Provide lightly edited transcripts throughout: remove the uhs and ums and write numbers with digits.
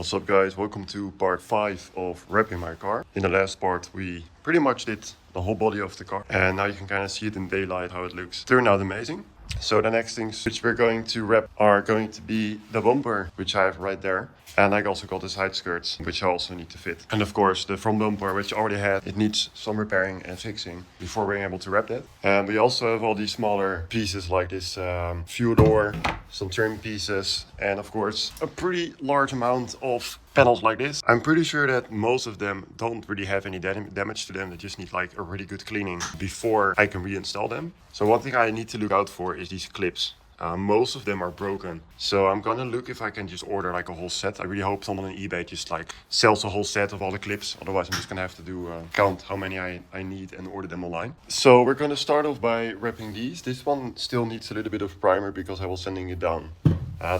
What's up guys, welcome to part 5 of wrapping my car. In the last part we pretty much did the whole body of the car and now you can kind of see it in daylight how it looks. Turned out amazing. So the next things which we're going to wrap are going to be the bumper, which I have right there. And I also got the side skirts, which I also need to fit. And of course the front bumper, which I already had, it needs some repairing and fixing before being able to wrap that. And we also have all these smaller pieces like this fuel door, some trim pieces, and of course a pretty large amount of panels like this. I'm pretty sure that most of them don't really have any damage to them. They just need like a really good cleaning before I can reinstall them. So one thing I need to look out for is these clips. Most of them are broken. So I'm gonna look if I can just order like a whole set. I really hope someone on eBay just like sells a whole set of all the clips. Otherwise I'm just gonna have to do count how many I need and order them online. So we're gonna start off by wrapping these. This one still needs a little bit of primer because I was sanding it down.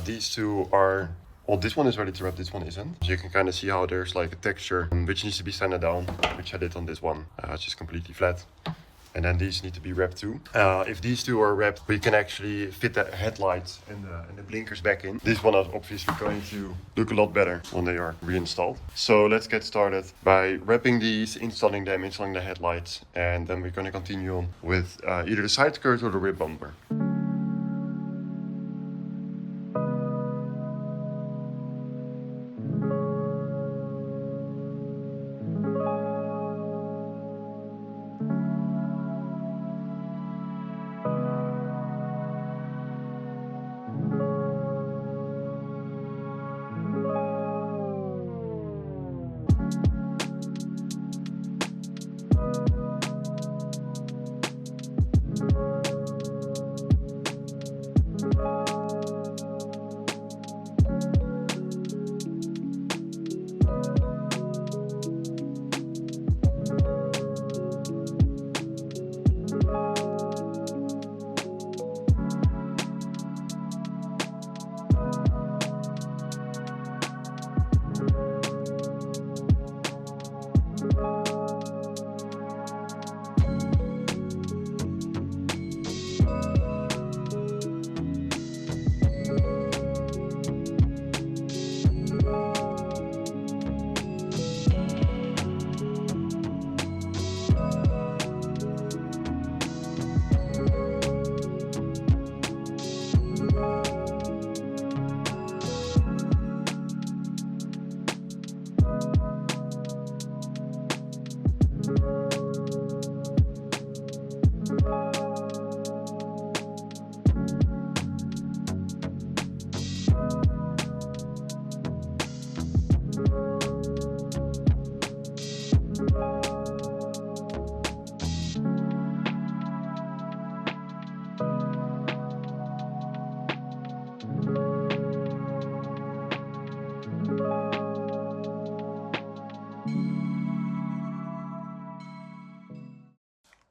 These two are, well, this one is ready to wrap, this one isn't. So you can kind of see how there's like a texture which needs to be sanded down, which I did on this one. It's just completely flat. And then these need to be wrapped too. If these two are wrapped, we can actually fit the headlights and the blinkers back in. This one is obviously going to look a lot better when they are reinstalled. So let's get started by wrapping these, installing them, installing the headlights, and then we're going to continue on with either the side skirt or the rear bumper.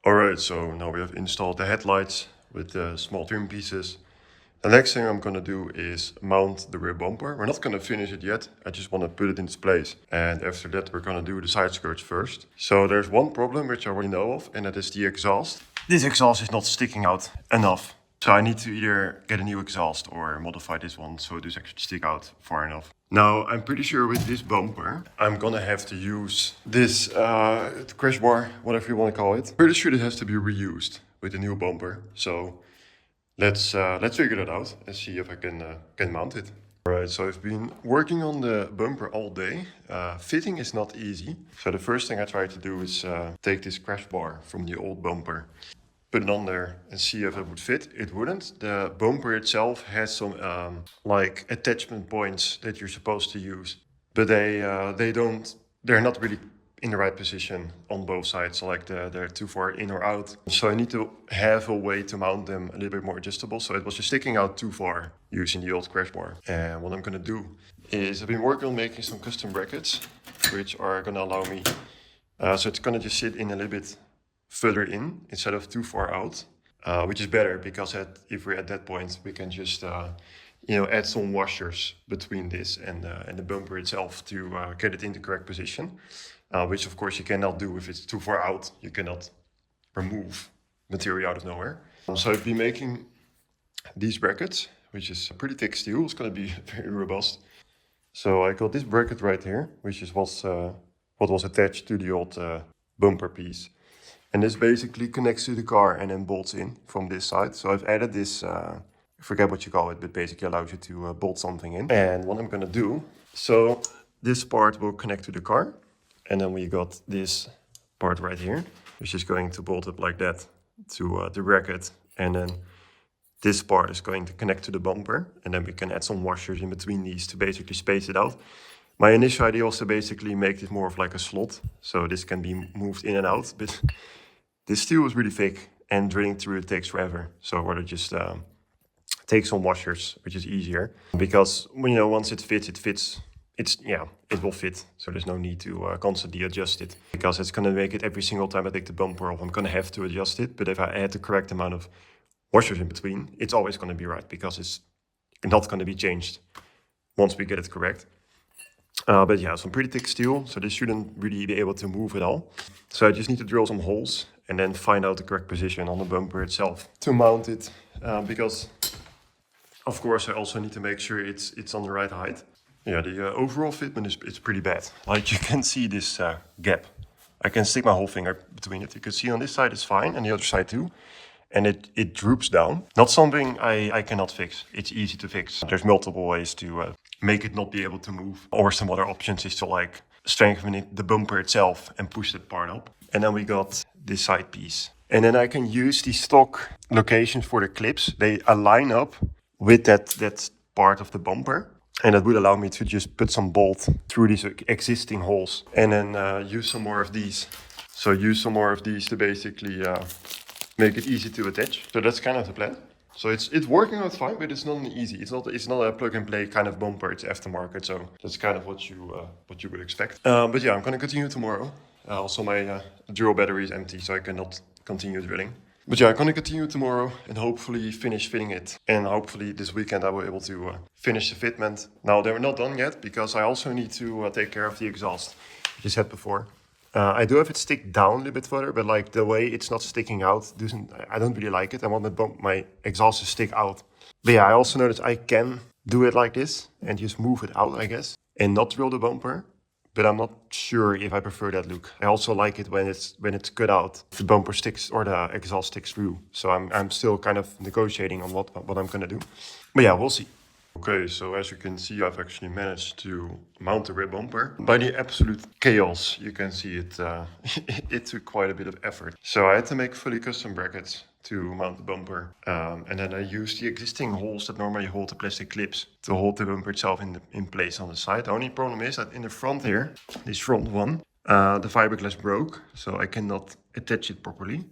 Alright, so now we have installed the headlights with the small trim pieces. The next thing I'm going to do is mount the rear bumper. We're not going to finish it yet, I just want to put it in its place. And after that we're going to do the side skirts first. So there's one problem which I already know of, and that is the exhaust. This exhaust is not sticking out enough. So I need to either get a new exhaust or modify this one so it does actually stick out far enough. Now, I'm pretty sure with this bumper, I'm gonna have to use this crash bar, whatever you want to call it. Pretty sure it has to be reused with the new bumper. So let's figure that out and see if I can mount it. Alright, so I've been working on the bumper all day. Fitting is not easy. So the first thing I tried to do is take this crash bar from the old bumper, put it on there and see if it would fit. It wouldn't. The bumper itself has some like attachment points that you're supposed to use, but they're not really in the right position on both sides. So like they're too far in or out. So I need to have a way to mount them a little bit more adjustable. So it was just sticking out too far using the old crash bar. And what I'm gonna do is I've been working on making some custom brackets, which are gonna allow me, so it's gonna just sit in a little bit further in instead of too far out, which is better because if we're at that point, we can just add some washers between this and the bumper itself to get it in the correct position, which of course you cannot do if it's too far out. You cannot remove material out of nowhere. So I've been making these brackets, which is pretty thick steel. It's going to be very robust. So I got this bracket right here, which was what was attached to the old bumper piece. And this basically connects to the car and then bolts in from this side. So I've added this, I forget what you call it, but basically allows you to bolt something in. And what I'm gonna do, so this part will connect to the car. And then we got this part right here, which is going to bolt up like that to the bracket. And then this part is going to connect to the bumper. And then we can add some washers in between these to basically space it out. My initial idea was to basically make this more of like a slot. So this can be moved in and out, but this steel is really thick and drilling through it takes forever. So I'd rather just take some washers, which is easier. Because, you know, once it fits, it will fit. So there's no need to constantly adjust it. Because it's going to make it every single time I take the bumper off, I'm going to have to adjust it. But if I add the correct amount of washers in between, it's always going to be right. Because it's not going to be changed once we get it correct. But yeah, some pretty thick steel, so this shouldn't really be able to move at all. So I just need to drill some holes and then find out the correct position on the bumper itself to mount it. Because, of course, I also need to make sure it's on the right height. Yeah, the overall fitment is pretty bad. Like you can see this gap. I can stick my whole finger between it. You can see on this side it's fine, and the other side too. And it droops down. Not something I cannot fix. It's easy to fix. There's multiple ways to make it not be able to move. Or some other options is to like strengthen the bumper itself and push that part up. And then we got this side piece. And then I can use the stock locations for the clips. They align up with that part of the bumper. And that would allow me to just put some bolt through these existing holes. And then use some more of these. So use some more of these to basically make it easy to attach. So that's kind of the plan. So it's working out fine, but it's not easy. It's not a plug and play kind of bumper. It's aftermarket, so that's kind of what you would expect. But yeah, I'm gonna continue tomorrow. Also, my dual battery is empty, so I cannot continue drilling. But yeah, I'm gonna continue tomorrow and hopefully finish fitting it. And hopefully this weekend I will be able to finish the fitment. Now they're not done yet because I also need to take care of the exhaust, which I said before. I do have it stick down a little bit further, but like the way it's not sticking out, I don't really like it. I want my exhaust to stick out. But yeah, I also noticed I can do it like this and just move it out, I guess, and not drill the bumper. But I'm not sure if I prefer that look. I also like it when it's cut out, the bumper sticks or the exhaust sticks through. So I'm still kind of negotiating on what I'm gonna do. But yeah, we'll see. Okay, so as you can see, I've actually managed to mount the rear bumper. By the absolute chaos, you can see it it took quite a bit of effort. So I had to make fully custom brackets to mount the bumper. And then I used the existing holes that normally hold the plastic clips to hold the bumper itself in place on the side. The only problem is that in the front here, this front one, the fiberglass broke, so I cannot attach it properly.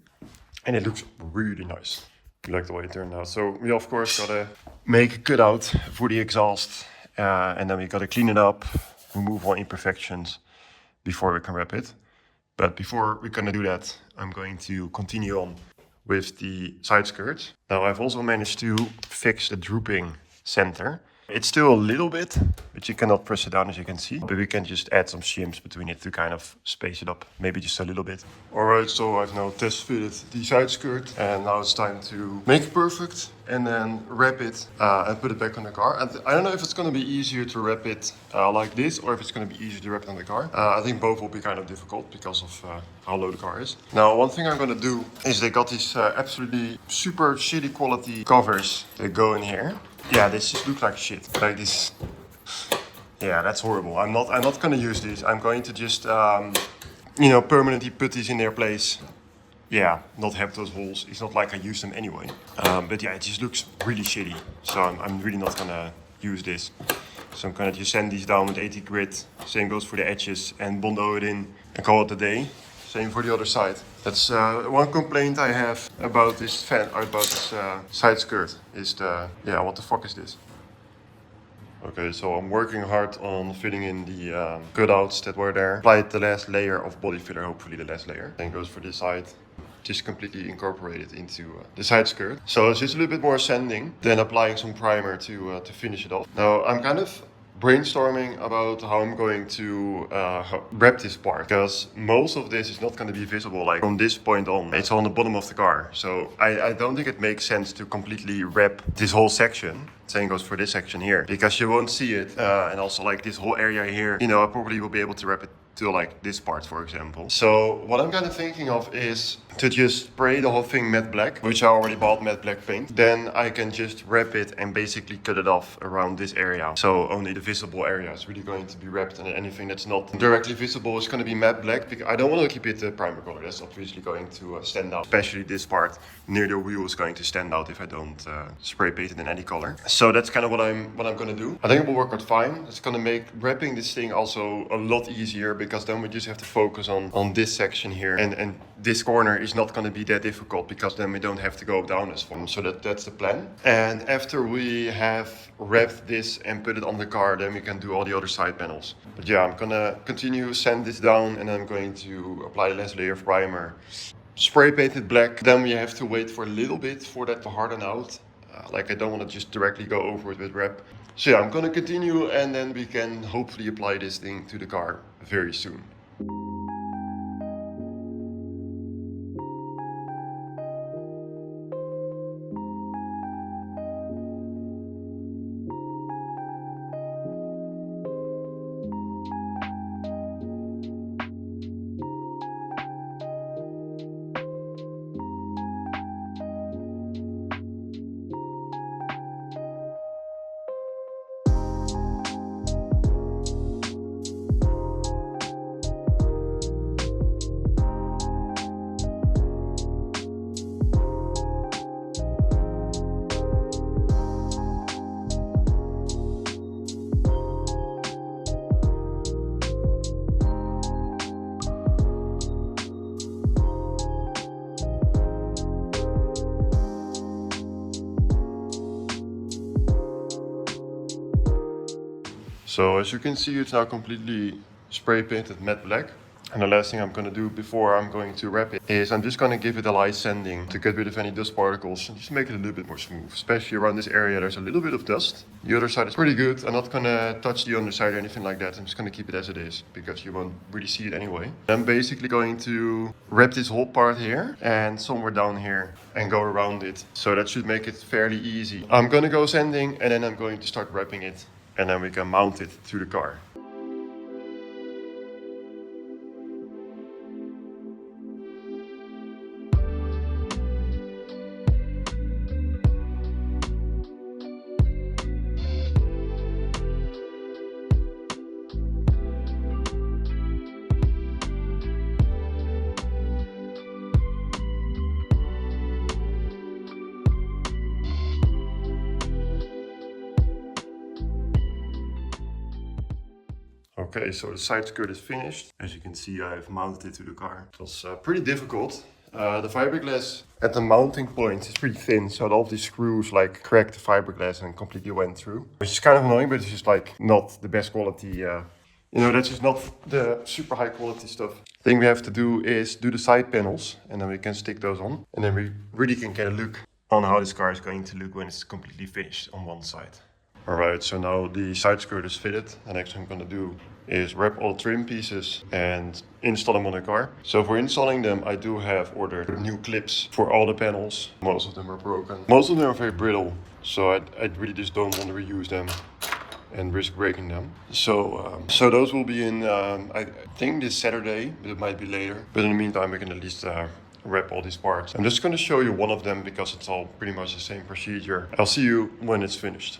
And it looks really nice. I like the way it turned out. So we of course gotta make a cutout for the exhaust, and then we gotta clean it up, remove all imperfections before we can wrap it. But before we're gonna do that, I'm going to continue on with the side skirts. Now I've also managed to fix the drooping center. It's still a little bit, but you cannot press it down as you can see. But we can just add some shims between it to kind of space it up, maybe just a little bit. Alright, so I've now test fitted the side skirt and now it's time to make it perfect and then wrap it and put it back on the car. And I don't know if it's going to be easier to wrap it like this or if it's going to be easier to wrap it on the car. I think both will be kind of difficult because of how low the car is. Now, one thing I'm going to do is they got these absolutely super shitty quality covers that go in here. Yeah, this just looks like shit. Like this. Yeah, that's horrible. I'm not gonna use this. I'm going to just permanently put these in their place. Yeah, not have those holes. It's not like I use them anyway. But yeah, it just looks really shitty. So I'm really not gonna use this. So I'm gonna just sand these down with 80 grit. Same goes for the edges and Bondo it in and call it a day. Same for the other side. That's one complaint I have about this side skirt is what the fuck is this? Okay, so I'm working hard on fitting in the cutouts that were there. Applied the last layer of body filler, hopefully the last layer. Then goes for this side. Just completely incorporated into the side skirt. So it's just a little bit more sanding, then applying some primer to finish it off. Now I'm kind of brainstorming about how I'm going to wrap this part, because most of this is not going to be visible like from this point on. It's on the bottom of the car, so I don't think it makes sense to completely wrap this whole section. Same goes for this section here, because you won't see it, and also like this whole area here, you know, I probably will be able to wrap it to like this part, for example. So what I'm kind of thinking of is to just spray the whole thing matte black, which I already bought matte black paint. Then I can just wrap it and basically cut it off around this area. So only the visible area is really going to be wrapped, and anything that's not directly visible is going to be matte black, because I don't want to keep it primer color. That's obviously going to stand out, especially this part near the wheel is going to stand out if I don't spray paint it in any color. So that's kind of what I'm going to do. I think it will work out fine. It's going to make wrapping this thing also a lot easier, because then we just have to focus on this section here, and this corner is not going to be that difficult, because then we don't have to go down as far. So that's the plan. And after we have wrapped this and put it on the car, then we can do all the other side panels. But yeah, I'm gonna continue sand this down, and I'm going to apply the last layer of primer, spray paint it black. Then we have to wait for a little bit for that to harden out. Like I don't want to just directly go over it with wrap. So yeah, I'm gonna continue, and then we can hopefully apply this thing to the car very soon. So as you can see, it's now completely spray painted matte black. And the last thing I'm going to do before I'm going to wrap it is I'm just going to give it a light sanding to get rid of any dust particles and just make it a little bit more smooth. Especially around this area, there's a little bit of dust. The other side is pretty good. I'm not going to touch the underside or anything like that. I'm just going to keep it as it is, because you won't really see it anyway. I'm basically going to wrap this whole part here and somewhere down here and go around it. So that should make it fairly easy. I'm going to go sanding, and then I'm going to start wrapping it, and then we can mount it to the car. Okay, so the side skirt is finished. As you can see, I have mounted it to the car. It was pretty difficult. The fiberglass at the mounting point is pretty thin, so all of these screws like cracked the fiberglass and completely went through. Which is kind of annoying, but it's just like not the best quality. You know, that's just not the super high quality stuff. The thing we have to do is do the side panels, and then we can stick those on. And then we really can get a look on how this car is going to look when it's completely finished on one side. Alright, so now the side skirt is fitted. The next thing I'm going to do is wrap all trim pieces and install them on the car. So for installing them, I do have ordered new clips for all the panels. Most of them are broken. Most of them are very brittle, so I really just don't want to reuse them and risk breaking them. So those will be in, I think this Saturday, but it might be later. But in the meantime, we can at least wrap all these parts. I'm just going to show you one of them because it's all pretty much the same procedure. I'll see you when it's finished.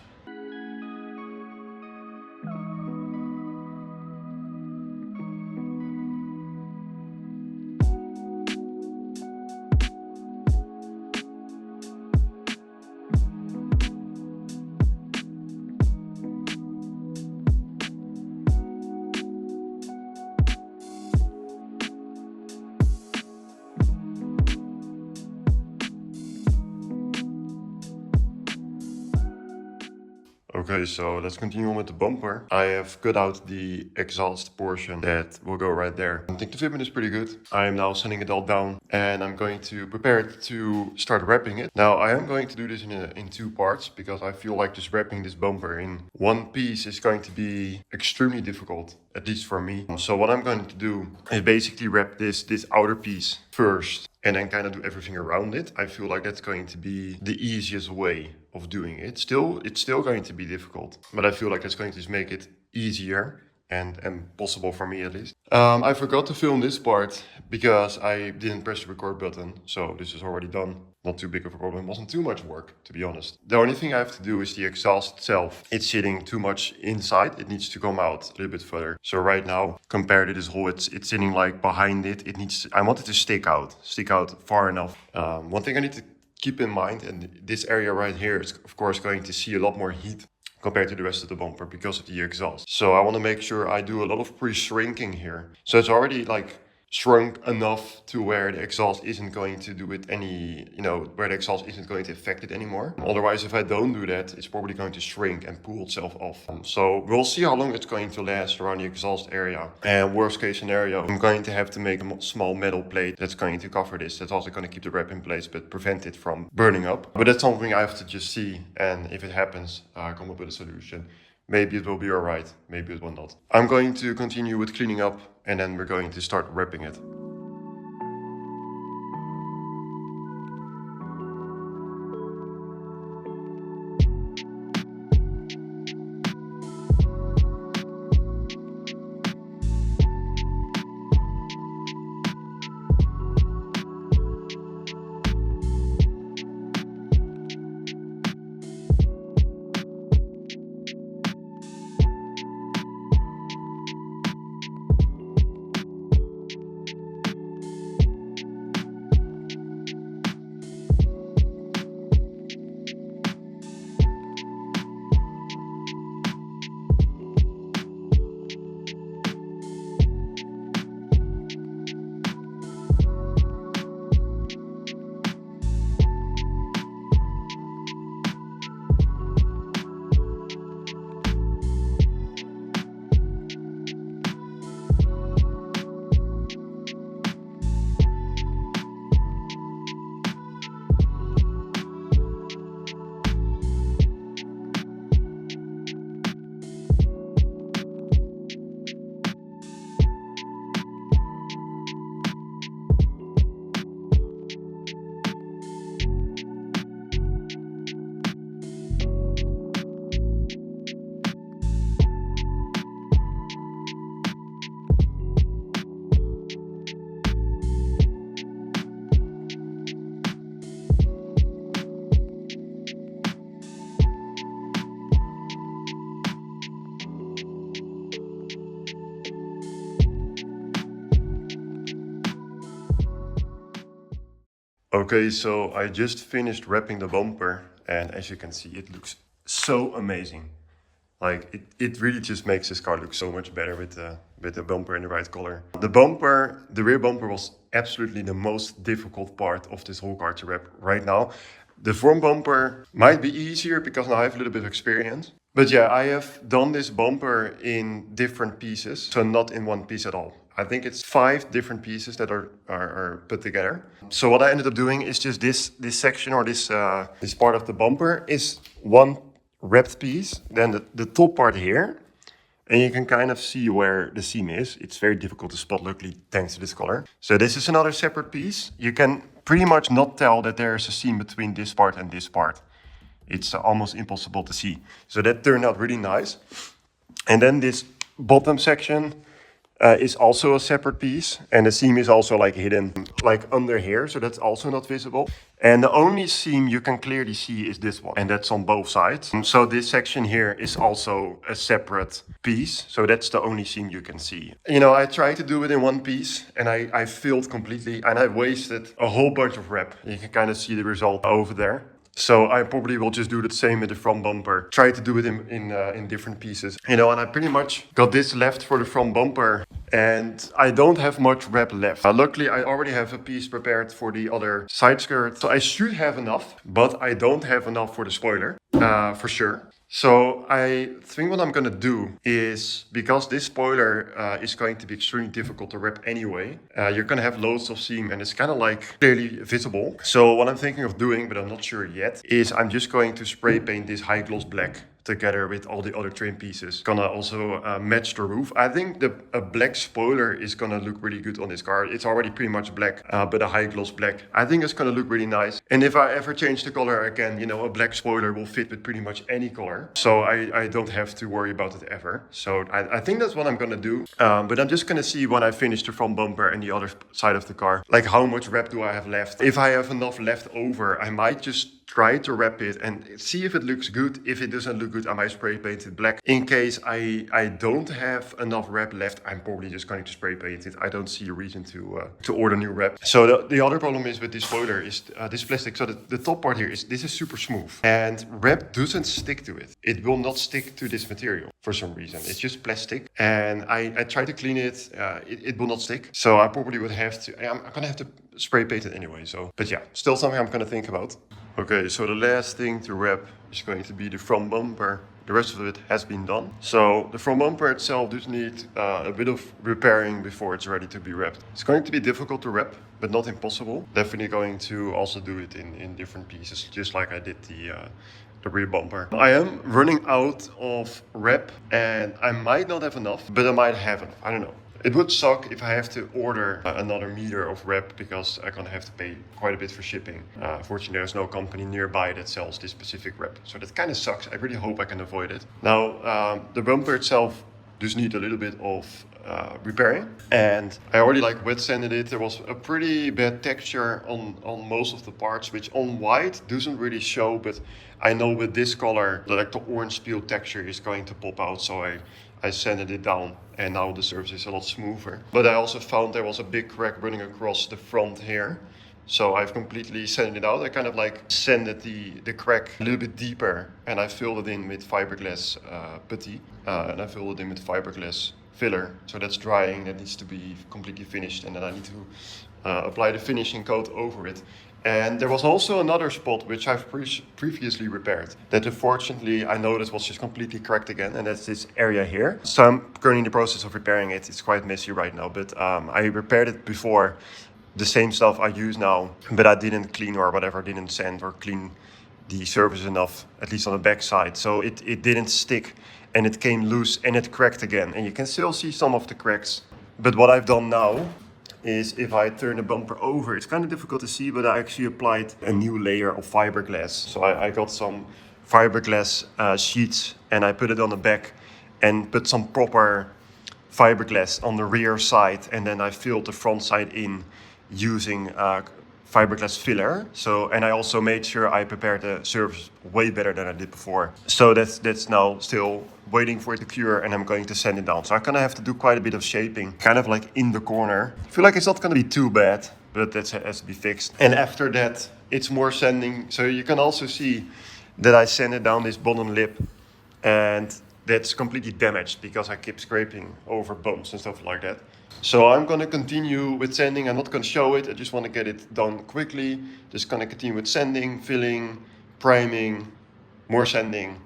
Okay, so let's continue on with the bumper. I have cut out the exhaust portion that will go right there. I think the fitment is pretty good. I am now sanding it all down and I'm going to prepare it to start wrapping it. Now I am going to do this in two parts because I feel like just wrapping this bumper in one piece is going to be extremely difficult, at least for me. So what I'm going to do is basically wrap this outer piece first and then kind of do everything around it. I feel like that's going to be the easiest way of doing it. It's still going to be difficult, but I feel like that's going to just make it easier and possible for me at least. I forgot to film this part because I didn't press the record button, so this is already done. Not too big of a problem, wasn't too much work, to be honest. The only thing I have to do is the exhaust itself. It's sitting too much inside, it needs to come out a little bit further. So right now, compared to this hole, it's sitting like behind it. I want it to stick out far enough. One thing I need to keep in mind, and this area right here is of course going to see a lot more heat compared to the rest of the bumper because of the exhaust. So I want to make sure I do a lot of pre-shrinking here. So it's already like shrunk enough to where the exhaust isn't going to do it where the exhaust isn't going to affect it anymore. Otherwise, if I don't do that, it's probably going to shrink and pull itself off. So we'll see how long it's going to last around the exhaust area. And worst case scenario, I'm going to have to make a small metal plate that's going to cover this. That's also going to keep the wrap in place, but prevent it from burning up. But that's something I have to just see. And if it happens, come up with a solution. Maybe it will be all right, maybe it will not. I'm going to continue with cleaning up and then we're going to start wrapping it. Okay, so I just finished wrapping the bumper and as you can see, it looks so amazing. Like it really just makes this car look so much better with the bumper in the right color. The rear bumper was absolutely the most difficult part of this whole car to wrap right now. The front bumper might be easier because now I have a little bit of experience. But yeah, I have done this bumper in different pieces, so not in one piece at all. I think it's 5 different pieces that are put together. So what I ended up doing is just this section or this part of the bumper is one wrapped piece. Then the top part here, and you can kind of see where the seam is. It's very difficult to spot, luckily, thanks to this color. So this is another separate piece. You can pretty much not tell that there's a seam between this part and this part. It's almost impossible to see. So that turned out really nice. And then this bottom section is also a separate piece. And the seam is also like hidden like under here. So that's also not visible. And the only seam you can clearly see is this one. And that's on both sides. So this section here is also a separate piece. So that's the only seam you can see. You know, I tried to do it in one piece and I failed completely. And I wasted a whole bunch of wrap. You can kind of see the result over there. So I probably will just do the same with the front bumper. Try to do it in different pieces. You know, and I pretty much got this left for the front bumper. and I don't have much wrap left. Luckily, I already have a piece prepared for the other side skirt, so I should have enough, but I don't have enough for the spoiler, for sure. So I think what I'm gonna do is, because this spoiler is going to be extremely difficult to wrap anyway, you're gonna have loads of seam and it's kind of like clearly visible. So what I'm thinking of doing, but I'm not sure yet, is I'm just going to spray paint this high gloss black together with all the other trim pieces. Gonna also match the roof. I think a black spoiler is gonna look really good on this car. It's already pretty much black, but a high gloss black. I think it's gonna look really nice. And if I ever change the color again, you know, a black spoiler will fit with pretty much any color. So I don't have to worry about it ever. So I think that's what I'm gonna do. But I'm just gonna see when I finish the front bumper and the other side of the car, like how much wrap do I have left. If I have enough left over, I might just try to wrap it and see if it looks good. If it doesn't look good, I might spray paint it black. In case I don't have enough wrap left, I'm probably just going to spray paint it. I don't see a reason to order new wrap. So the other problem is with this spoiler is this plastic. So the top part here this is super smooth, and wrap doesn't stick to it. It will not stick to this material for some reason. It's just plastic, and I try to clean it. It will not stick. So I probably would have to. I'm gonna have to spray paint it anyway. So, but yeah, still something I'm gonna think about. Okay, so the last thing to wrap is going to be the front bumper. The rest of it has been done. So the front bumper itself does need a bit of repairing before it's ready to be wrapped. It's going to be difficult to wrap, but not impossible. Definitely going to also do it in different pieces, just like I did the rear bumper. I am running out of wrap, and I might not have enough, but I might have enough. I don't know. It would suck if I have to order another meter of wrap, because I'm gonna have to pay quite a bit for shipping. Fortunately, there's no company nearby that sells this specific wrap, so that kind of sucks. I really hope I can avoid it. Now, the bumper itself does need a little bit of repairing, and I already like wet sanded it. There was a pretty bad texture on most of the parts, which on white doesn't really show, but I know with this color, like the orange peel texture is going to pop out, so I sanded it down, and now the surface is a lot smoother. But I also found there was a big crack running across the front here, so I've completely sanded it out. I kind of like sanded the crack a little bit deeper, and I filled it in with fiberglass putty, and I filled it in with fiberglass filler. So that's drying, that needs to be completely finished, and then I need to apply the finishing coat over it. And there was also another spot which I've previously repaired that unfortunately I noticed was just completely cracked again, and that's this area here. So I'm currently in the process of repairing it. It's quite messy right now, but I repaired it before, the same stuff I use now, but I didn't clean or whatever, didn't sand or clean the surface enough, at least on the back side. So it didn't stick, and it came loose and it cracked again. And you can still see some of the cracks. But what I've done now is, if I turn the bumper over, it's kind of difficult to see, but I actually applied a new layer of fiberglass. So I got some fiberglass sheets, and I put it on the back and put some proper fiberglass on the rear side, and then I filled the front side in using fiberglass filler. So, and I also made sure I prepared the surface way better than I did before. So that's now still waiting for it to cure, and I'm going to sand it down. So I'm gonna have to do quite a bit of shaping, kind of like in the corner. I feel like it's not gonna be too bad, but that has to be fixed. And after that, it's more sanding. So you can also see that I sanded down this bottom lip, and that's completely damaged because I keep scraping over bumps and stuff like that. So I'm gonna continue with sanding. I'm not gonna show it, I just wanna get it done quickly. Just gonna continue with sanding, filling, priming, more sanding,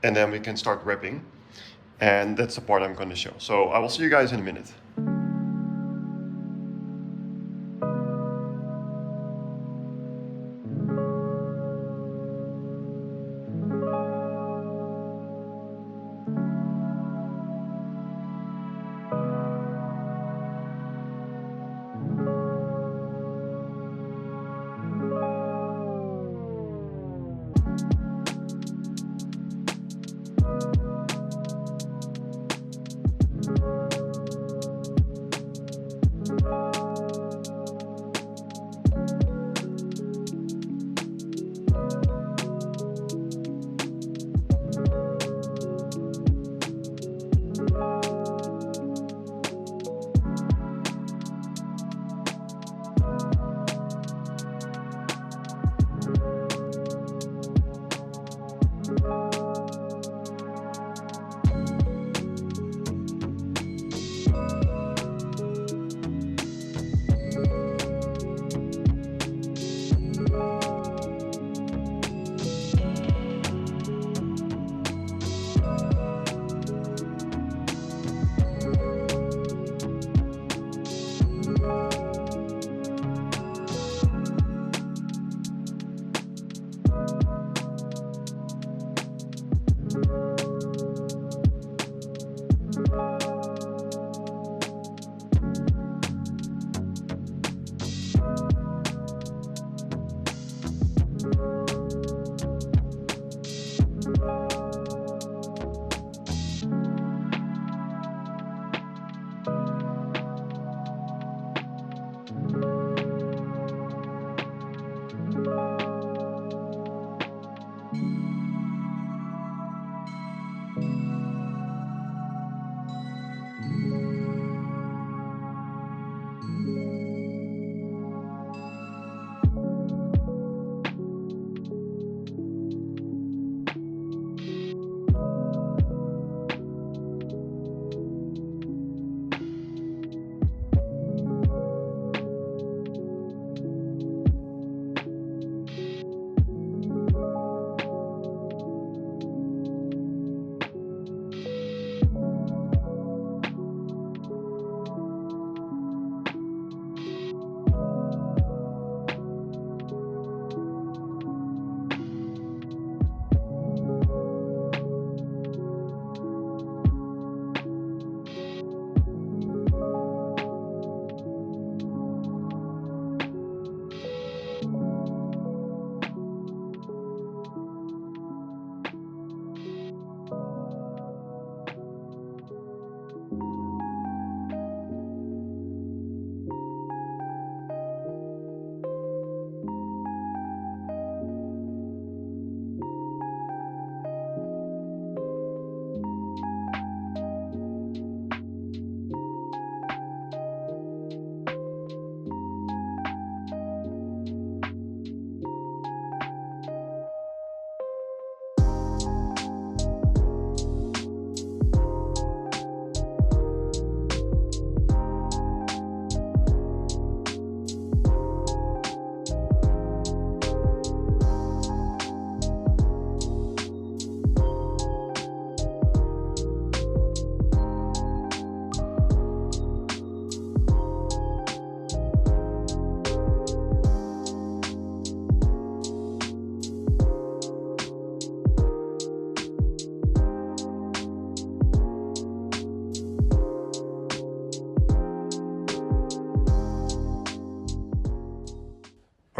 and then we can start wrapping. And that's the part I'm gonna show. So I will see you guys in a minute.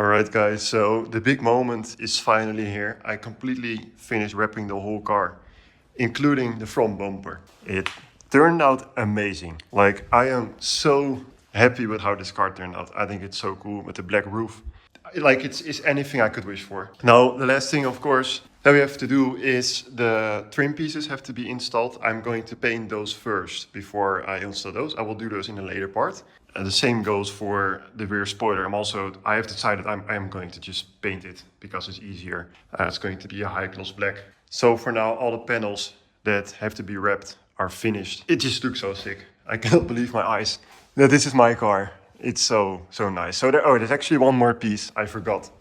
Alright guys, so the big moment is finally here. I completely finished wrapping the whole car, including the front bumper. It turned out amazing. Like, I am so happy with how this car turned out. I think it's so cool with the black roof. Like, it's anything I could wish for. Now, the last thing, of course, that we have to do is the trim pieces have to be installed. I'm going to paint those first before I install those. I will do those in a later part. The same goes for the rear spoiler. I have decided I'm going to just paint it because it's easier. It's going to be a high gloss black. So for now, all the panels that have to be wrapped are finished. It just looks so sick. I cannot believe my eyes that this is my car. It's so nice. So there's actually one more piece I forgot.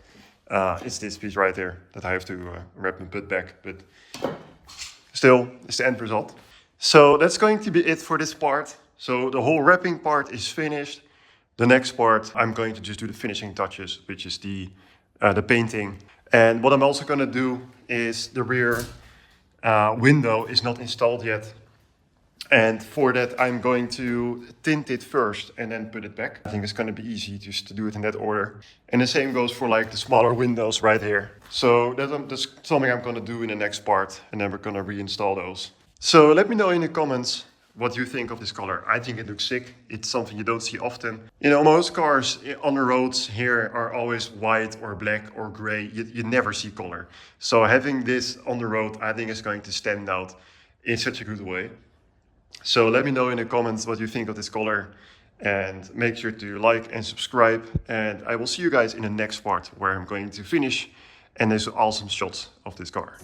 It's this piece right here that I have to wrap and put back. But still, it's the end result. So that's going to be it for this part. So the whole wrapping part is finished. The next part, I'm going to just do the finishing touches, which is the painting. And what I'm also going to do is the rear window is not installed yet. And for that, I'm going to tint it first and then put it back. I think it's going to be easy just to do it in that order. And the same goes for like the smaller windows right here. So that's something I'm going to do in the next part. And then we're going to reinstall those. So let me know in the comments what you think of this color. I think it looks sick. It's something you don't see often. You know, most cars on the roads here are always white or black or gray. You never see color. So having this on the road, I think is going to stand out in such a good way. So let me know in the comments what you think of this color, and make sure to like and subscribe. And I will see you guys in the next part where I'm going to finish and there's awesome shots of this car.